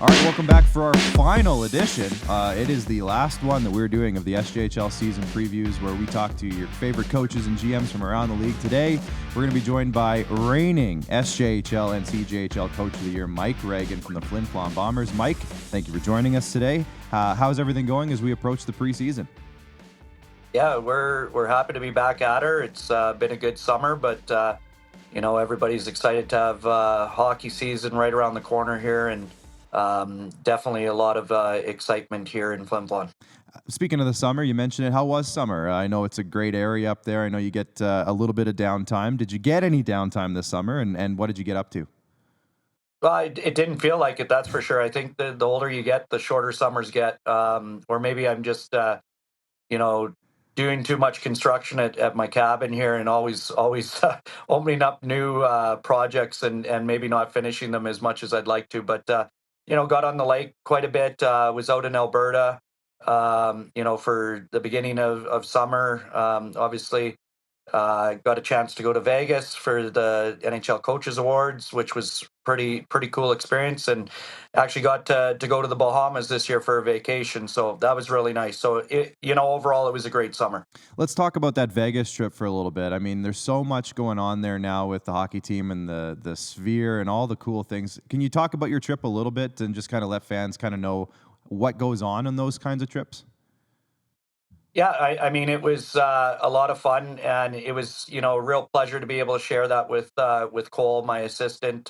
All right, welcome back for our final edition. It is the last one that we're doing of the SJHL season previews, where we talk to your favorite coaches and GMs from around the league. Today, we're going to be joined by reigning SJHL and CJHL Coach of the Year, Mike Reagan from the Flin Flon Bombers. Mike, thank you for joining us today. How's everything going as we approach the preseason? Yeah, we're happy to be back at her. It's been a good summer, but everybody's excited to have hockey season right around the corner here, and definitely a lot of excitement here in Flin Flon. Speaking of the summer, you mentioned it. How was summer? I know it's a great area up there. I know you get a little bit of downtime. Did you get any downtime this summer, and what did you get up to? Well, it didn't feel like it, that's for sure. I think the older you get, the shorter summers get. Or maybe I'm just you know, doing too much construction at my cabin here, and always opening up new projects, and maybe not finishing them as much as I'd like to. But got on the lake quite a bit. Was out in Alberta, for the beginning of summer. Obviously, got a chance to go to Vegas for the NHL Coaches Awards, which was pretty cool experience, and actually got to go to the Bahamas this year for a vacation. So that was really nice. So overall, it was a great summer. Let's talk about that Vegas trip for a little bit. I mean, there's so much going on there now with the hockey team and the Sphere and all the cool things. Can you talk about your trip a little bit and just kind of let fans kind of know what goes on those kinds of trips? Yeah, I mean, it was a lot of fun, and it was, a real pleasure to be able to share that with Cole, my assistant.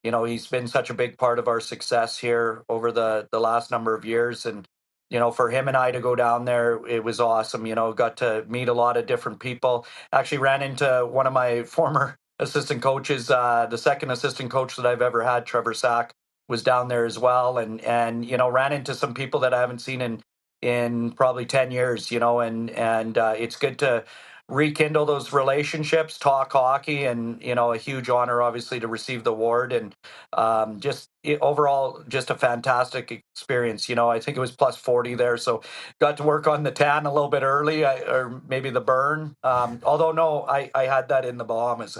He's been such a big part of our success here over the last number of years, and for him and I to go down there, it was awesome. Got to meet a lot of different people. Actually, ran into one of my former assistant coaches, the second assistant coach that I've ever had, Trevor Sack, was down there as well, and ran into some people that I haven't seen in probably 10 years, and it's good to rekindle those relationships, talk hockey, and a huge honor obviously to receive the award, and overall just a fantastic experience. I think it was plus 40 there, so got to work on the tan a little bit early, or maybe the burn, although no, I had that in the Bahamas.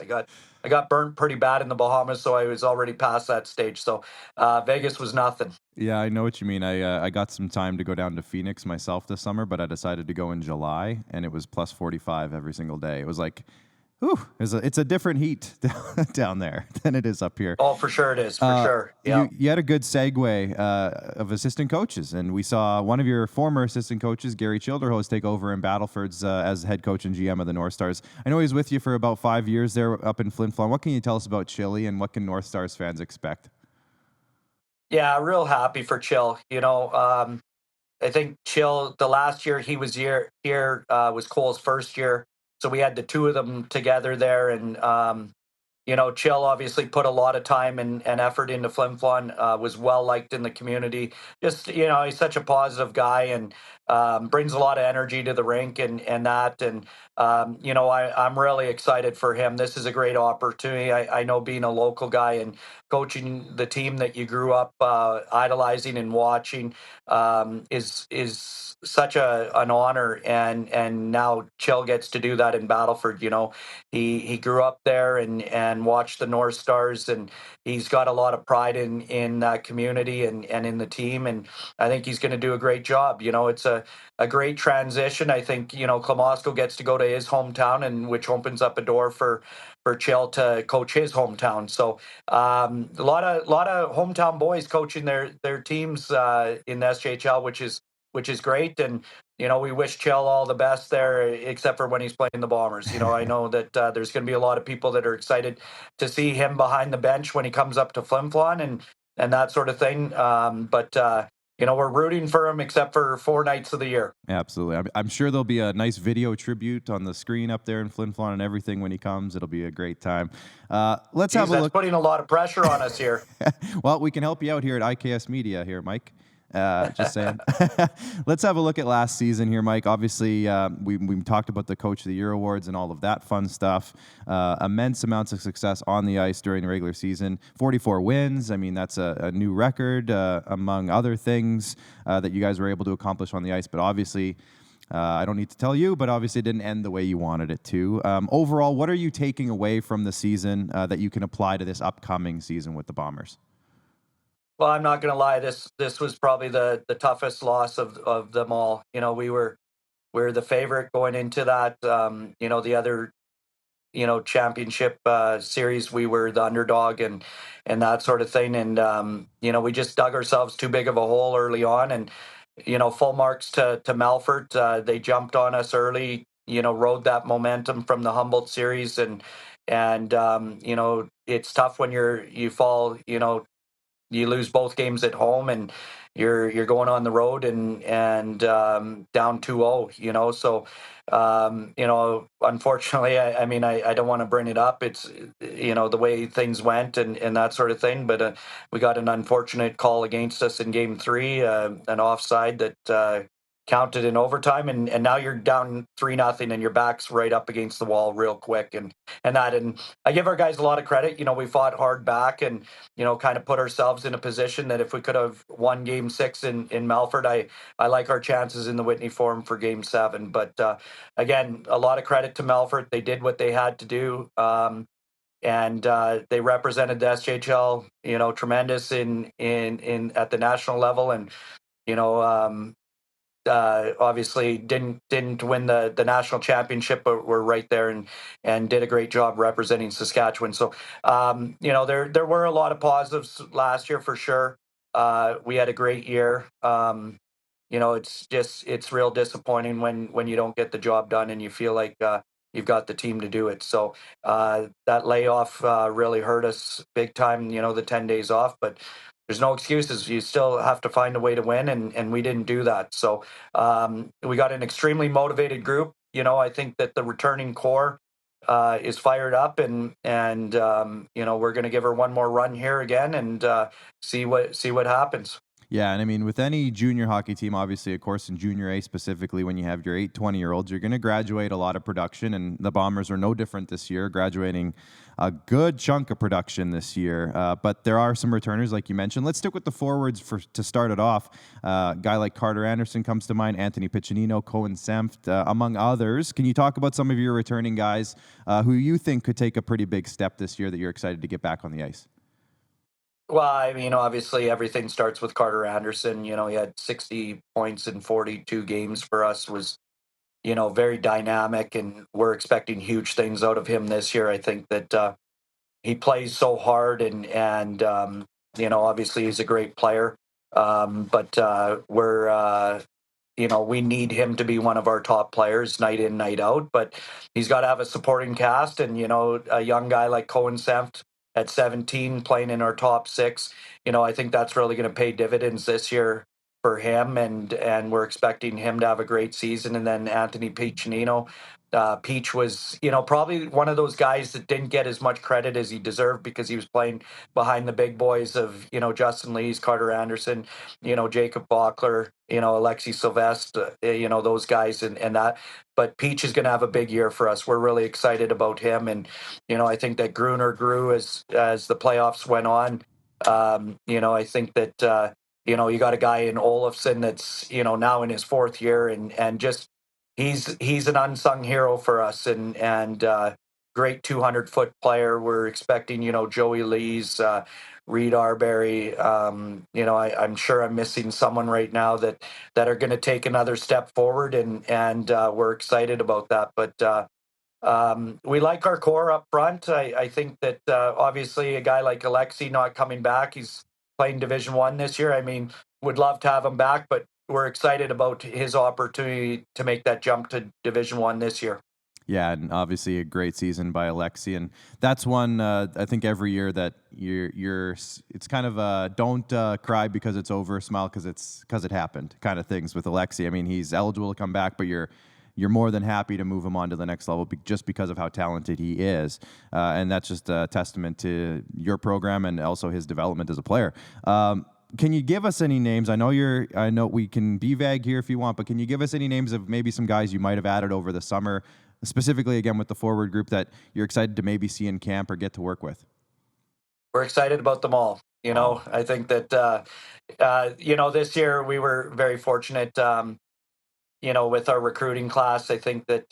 I got burnt pretty bad in the Bahamas, so I was already past that stage. So Vegas was nothing. Yeah, I know what you mean. I got some time to go down to Phoenix myself this summer, but I decided to go in July, and it was plus 45 every single day. It was like, whew, it's a different heat down there than it is up here. Oh, for sure it is, for sure. Yeah. You had a good segue of assistant coaches, and we saw one of your former assistant coaches, Gary Childerhose, take over in Battleford's as head coach and GM of the North Stars. I know he was with you for about 5 years there up in Flin Flon. What can you tell us about Chili, and what can North Stars fans expect? Yeah, real happy for Chill. I think Chill, the last year he was here was Cole's first year, so we had the two of them together there, and Chill obviously put a lot of time and effort into Flin Flon. Was well liked in the community. Just he's such a positive guy, and brings a lot of energy to the rink, and that, and I'm really excited for him. This is a great opportunity. I know, being a local guy and coaching the team that you grew up idolizing and watching, is such an honor, and now Chill gets to do that in Battleford. He grew up there and watched the North Stars, and he's got a lot of pride in that community and in the team, and I think he's going to do a great job. It's a great transition. I think Klamosko gets to go to his hometown, and which opens up a door for Chill to coach his hometown. So a lot of hometown boys coaching their teams in the SJHL, which is great. And we wish Chill all the best there, except for when he's playing the Bombers. I know that there's going to be a lot of people that are excited to see him behind the bench when he comes up to Flin Flon and that sort of thing. But we're rooting for him, except for 4 nights of the year. Absolutely. I'm sure there'll be a nice video tribute on the screen up there in Flin Flon and everything when he comes. It'll be a great time. Let's have a look. That's putting a lot of pressure on us here. Well, we can help you out here at IKS Media here, Mike. Just saying. Let's have a look at last season here, Mike. Obviously, we talked about the Coach of the Year awards and all of that fun stuff. Immense amounts of success on the ice during the regular season. 44 wins. I mean, that's a new record among other things that you guys were able to accomplish on the ice. But obviously, I don't need to tell you, but obviously it didn't end the way you wanted it to. Overall, what are you taking away from the season that you can apply to this upcoming season with the Bombers? Well, I'm not going to lie. This was probably the toughest loss of them all. We were the favorite going into that. The other championship series, we were the underdog and that sort of thing. And we just dug ourselves too big of a hole early on. And full marks to Melfort. They jumped on us early. Rode that momentum from the Humboldt series, and it's tough when you fall. You lose both games at home and you're going on the road and down 2-0, so unfortunately, I mean, I don't want to bring it up. It's the way things went and that sort of thing, but we got an unfortunate call against us in game 3, an offside that counted in overtime, and now you're down 3-0 and your back's right up against the wall real quick, and I give our guys a lot of credit. We fought hard back and kind of put ourselves in a position that if we could have won game 6 in Melfort, I like our chances in the Whitney Forum for game 7. But again, a lot of credit to Melfort. They did what they had to do. And they represented the SJHL, tremendous in at the national level, and you know, um, obviously didn't win the national championship, but were right there and did a great job representing Saskatchewan. So there were a lot of positives last year for sure. We had a great year. It's real disappointing when you don't get the job done and you feel like you've got the team to do it. So that layoff really hurt us big time. The 10 days off, but there's no excuses. You still have to find a way to win, and we didn't do that. So we got an extremely motivated group. I think that the returning core is fired up, and we're going to give her one more run here again and see what happens. Yeah, and I mean, with any junior hockey team, obviously, of course, in junior A specifically, when you have your 8 20-year-olds, you're going to graduate a lot of production, and the Bombers are no different this year, graduating a good chunk of production this year. But there are some returners, like you mentioned. Let's stick with the forwards to start it off. A guy like Carter Anderson comes to mind, Anthony Piccinino, Cohen Senft, among others. Can you talk about some of your returning guys who you think could take a pretty big step this year that you're excited to get back on the ice? Well, I mean, obviously, everything starts with Carter Anderson. He had 60 points in 42 games for us. Was very dynamic, and we're expecting huge things out of him this year. I think that he plays so hard, and obviously he's a great player. But we need him to be one of our top players night in, night out. But he's got to have a supporting cast, and a young guy like Cohen Senft at 17 playing in our top 6. I think that's really going to pay dividends this year for him, and we're expecting him to have a great season. And then Anthony Piccinino. Peach was, probably one of those guys that didn't get as much credit as he deserved because he was playing behind the big boys of, Justin Lees, Carter Anderson, Jacob Bachler, Alexi Sylvestre, those guys and that. But Peach is going to have a big year for us. We're really excited about him. And, I think that Gruner grew as the playoffs went on. I think that, you got a guy in Olofsson that's, now in his 4th year and just, he's an unsung hero for us and great 200-foot player. We're expecting, Joey Lees, Reed Arbery. I'm sure I'm missing someone right now that are going to take another step forward, and we're excited about that. But we like our core up front. I think that obviously a guy like Alexi not coming back, he's playing Division 1 this year. I mean, would love to have him back, but we're excited about his opportunity to make that jump to Division 1 this year. Yeah, and obviously a great season by Alexi, and that's one I think every year that it's kind of a don't cry because it's over, smile because it happened kind of things with Alexi. I mean, he's eligible to come back, but you're more than happy to move him on to the next level just because of how talented he is, and that's just a testament to your program and also his development as a player. Can you give us any names? I know we can be vague here if you want, but can you give us any names of maybe some guys you might have added over the summer, specifically again with the forward group that you're excited to maybe see in camp or get to work with? We're excited about them all. I think that this year we were very fortunate. With our recruiting class, I think that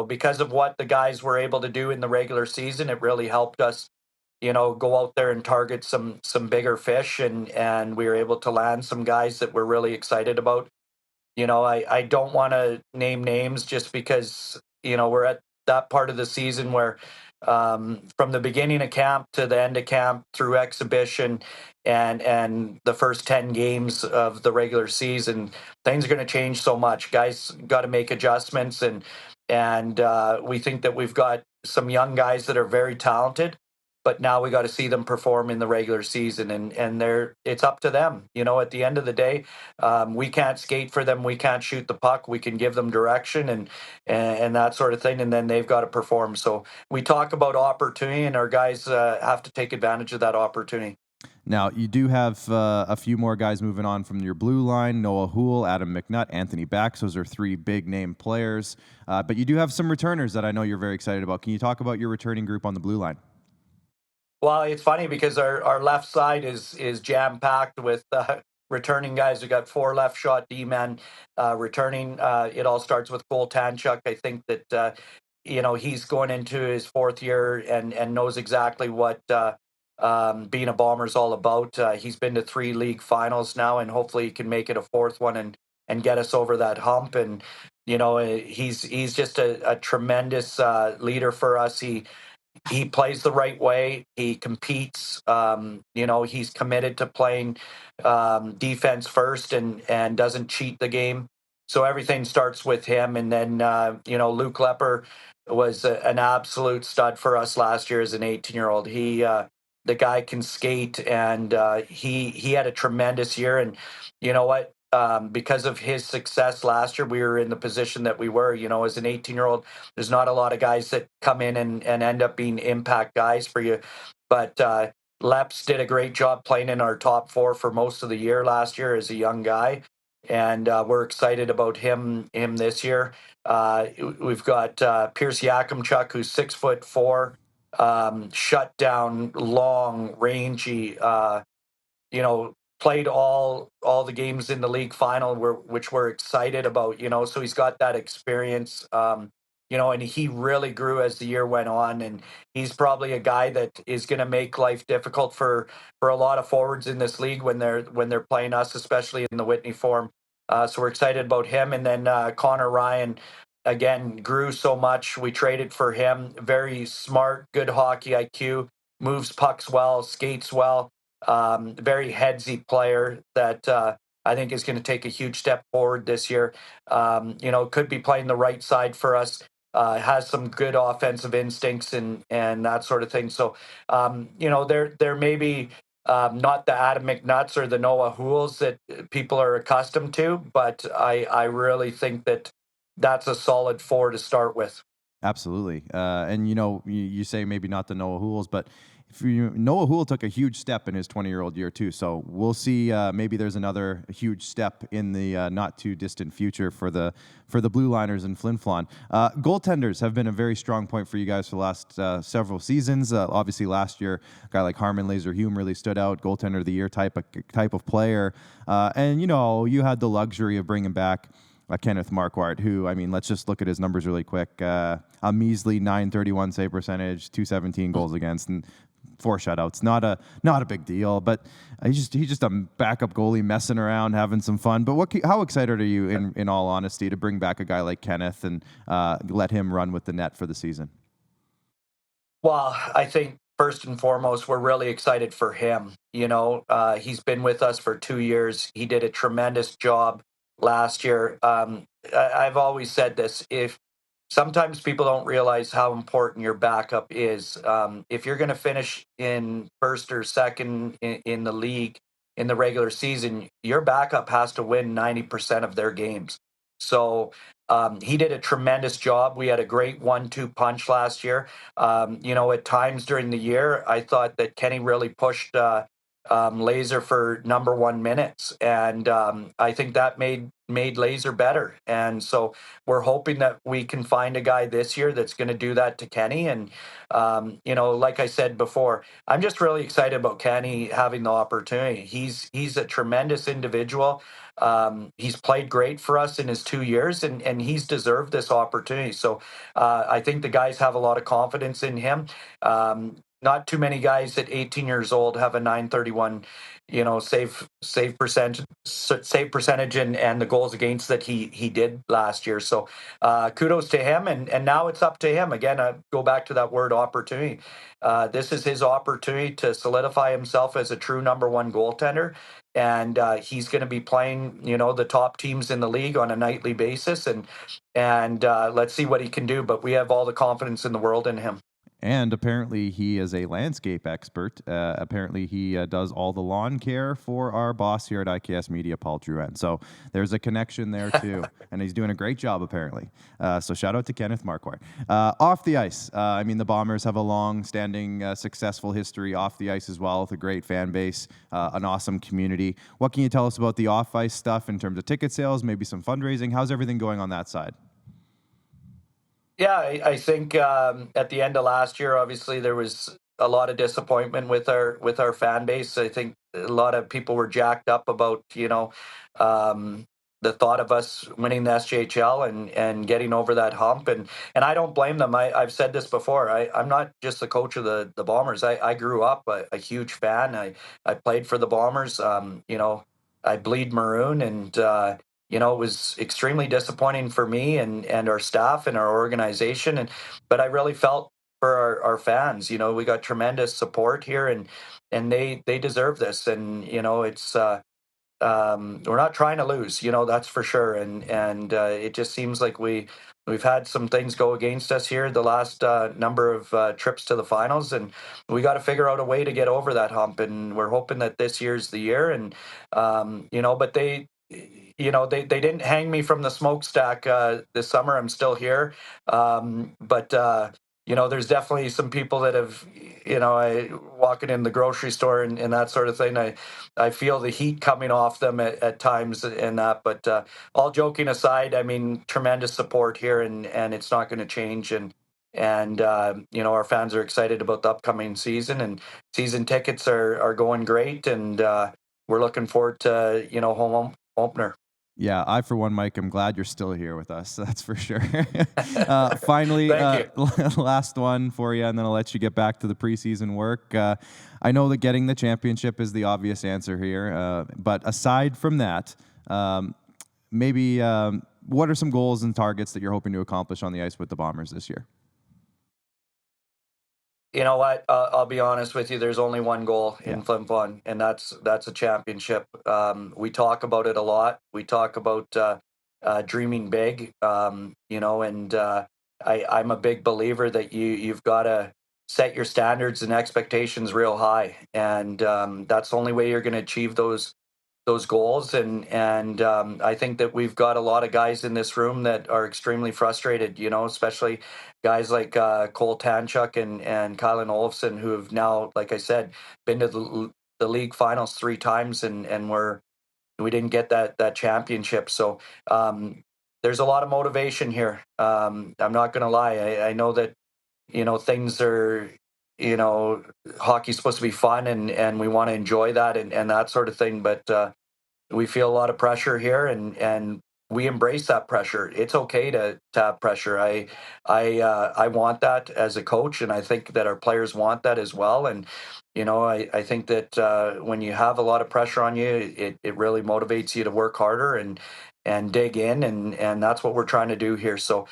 because of what the guys were able to do in the regular season, it really helped us go out there and target some bigger fish, and we were able to land some guys that we're really excited about. I don't want to name names just because, we're at that part of the season where from the beginning of camp to the end of camp through exhibition and the first 10 games of the regular season, things are going to change so much. Guys got to make adjustments, and we think that we've got some young guys that are very talented, but now we got to see them perform in the regular season, and it's up to them. At the end of the day, we can't skate for them, we can't shoot the puck, we can give them direction and that sort of thing, and then they've got to perform. So we talk about opportunity, and our guys have to take advantage of that opportunity. Now, you do have a few more guys moving on from your blue line: Noah Houle, Adam McNutt, Anthony Bax. Those are three big-name players. But you do have some returners that I know you're very excited about. Can you talk about your returning group on the blue line? Well, it's funny because our left side is jam packed with returning guys. We got 4 left shot D men returning. It all starts with Cole Tanchuk. I think that he's going into his 4th year and knows exactly what being a Bomber is all about. He's been to 3 league finals now, and hopefully he can make it a 4th one and get us over that hump. And he's just a tremendous leader for us. He plays the right way. He competes. He's committed to playing defense first and doesn't cheat the game. So everything starts with him. And then, Luke Lepper was an absolute stud for us last year as an 18-year-old. The guy can skate, and he had a tremendous year. And you know what? Because of his success last year, we were in the position that we were. As an 18-year-old, there's not a lot of guys that come in and end up being impact guys for you. But Leps did a great job playing in our top 4 for most of the year last year as a young guy, and we're excited about him this year. We've got Pierce Yakimchuk, who's 6'4", shut down, long, rangy. Played all the games in the league final, which we're excited about. So he's got that experience. And he really grew as the year went on, and he's probably a guy that is going to make life difficult for a lot of forwards in this league when they're playing us, especially in the Whitney Forum. So we're excited about him. And then Connor Ryan, again, grew so much. We traded for him. Very smart, good hockey IQ, moves pucks well, skates well. Very headsy player that I think is going to take a huge step forward this year. Could be playing the right side for us. Has some good offensive instincts and that sort of thing. So, there may be not the Adam McNutts or the Noah Houles that people are accustomed to, but I really think that that's a solid 4 to start with. Absolutely. And you say maybe not the Noah Houles, but Noah Houle took a huge step in his 20-year-old year too. So we'll see. Maybe there's another huge step in the not too distant future for the Blue Liners and Flin Flon. Goaltenders have been a very strong point for you guys for the last several seasons. Obviously, last year, a guy like Harman Laser-Hume really stood out, goaltender of the year type of player. And you had the luxury of bringing back Kenneth Marquardt, who, let's just look at his numbers really quick. A measly .931 save percentage, .217 goals against, and 4 shutouts. Not a big deal, but he's just a backup goalie messing around, having some fun. But how excited are you, in all honesty, to bring back a guy like Kenneth and let him run with the net for the season? Well, I think first and foremost, we're really excited for him. He's been with us for 2 years. He did a tremendous job last year. I've always said this: if sometimes people don't realize how important your backup is. If you're going to finish in first or second in the league in the regular season, your backup has to win 90% of their games. So he did a tremendous job. We had a great 1-2 punch last year. At times during the year, I thought that Kenny really pushed Laser for number 1 minutes, and I think that made Laser better. And so we're hoping that we can find a guy this year that's going to do that to Kenny. And like I said before, I'm just really excited about Kenny having the opportunity. He's a tremendous individual. He's played great for us in his 2 years, and he's deserved this opportunity. So I think the guys have a lot of confidence in him. not too many guys at 18 years old have a 931, save percentage and the goals against that he did last year. So kudos to him, and now it's up to him again. I go back to that word opportunity. This is his opportunity to solidify himself as a true number one goaltender, and he's going to be playing the top teams in the league on a nightly basis, and let's see what he can do. But we have all the confidence in the world in him. And apparently he is a landscape expert. Apparently he does all the lawn care for our boss here at IKS Media, Paul Drouin. So there's a connection there too. And he's doing a great job apparently. So shout out to Kenneth Marquardt. Off the ice, I mean, the Bombers have a long-standing successful history off the ice as well, with a great fan base, an awesome community. What can you tell us about the off-ice stuff in terms of ticket sales, maybe some fundraising? How's everything going on that side? Yeah, I think at the end of last year, obviously there was a lot of disappointment with our fan base. I think a lot of people were jacked up about the thought of us winning the SJHL and getting over that hump, and I don't blame them. I've said this before. I'm not just the coach of the Bombers. I grew up a huge fan. I played for the Bombers. I bleed maroon, and it was extremely disappointing for me and our staff and our organization. But I really felt for our fans. We got tremendous support here, and they deserve this. And it's we're not trying to lose. That's for sure. And it just seems like we've had some things go against us here the last number of trips to the finals, and we got to figure out a way to get over that hump. And we're hoping that this year's the year. And but they didn't hang me from the smokestack this summer. I'm still here. But there's definitely some people that have, I walking in the grocery store and that sort of thing. I feel the heat coming off them at times and that. But all joking aside, I mean, tremendous support here, and it's not going to change. And our fans are excited about the upcoming season, and season tickets are going great, and we're looking forward to home opener. Yeah, I, for one, Mike, I'm glad you're still here with us. That's for sure. Finally, Thank last one for you, and then I'll let you get back to the preseason work. I know that getting the championship is the obvious answer here, but aside from that, maybe what are some goals and targets that you're hoping to accomplish on the ice with the Bombers this year? You know what? I'll be honest with you. There's only one goal in Flin Flon, and that's a championship. We talk about it a lot. We talk about dreaming big, and I'm a big believer that you've got to set your standards and expectations real high, and that's the only way you're going to achieve those goals. And I think that we've got a lot of guys in this room that are extremely frustrated, especially guys like Cole Tanchuk and Kylan Olofsson, who have now, like I said, been to the league finals 3 times, and we didn't get that championship. So there's a lot of motivation here. I'm not going to lie. I know that things are, hockey's supposed to be fun, and we want to enjoy that and that sort of thing. But we feel a lot of pressure here, and we embrace that pressure. It's okay to have pressure. I want that as a coach, and I think that our players want that as well. And I think that when you have a lot of pressure on you, it really motivates you to work harder and dig in, and that's what we're trying to do here. So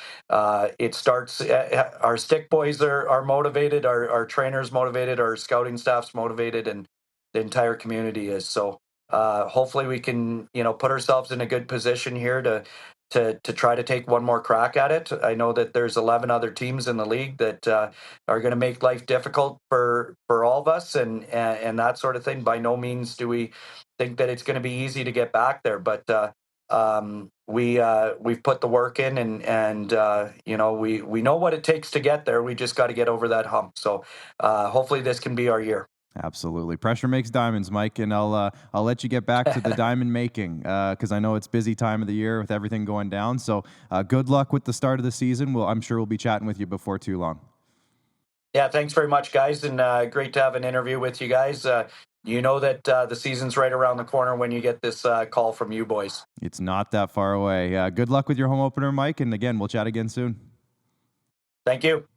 it starts. Our stick boys are motivated. Our trainers motivated. Our scouting staff's motivated, and the entire community is. So hopefully we can put ourselves in a good position here to try to take one more crack at it. I know that there's 11 other teams in the league that are going to make life difficult for all of us, and that sort of thing. By no means do we think that it's going to be easy to get back there, but we've put the work in, and we know what it takes to get there. We just got to get over that hump. So hopefully this can be our year. Absolutely. Pressure makes diamonds, Mike, and I'll let you get back to the diamond making because I know it's busy time of the year with everything going down. So good luck with the start of the season. I'm sure we'll be chatting with you before too long. Yeah, thanks very much, guys, and great to have an interview with you guys. You know that the season's right around the corner when you get this call from you boys. It's not that far away. Good luck with your home opener, Mike, and again, we'll chat again soon. Thank you.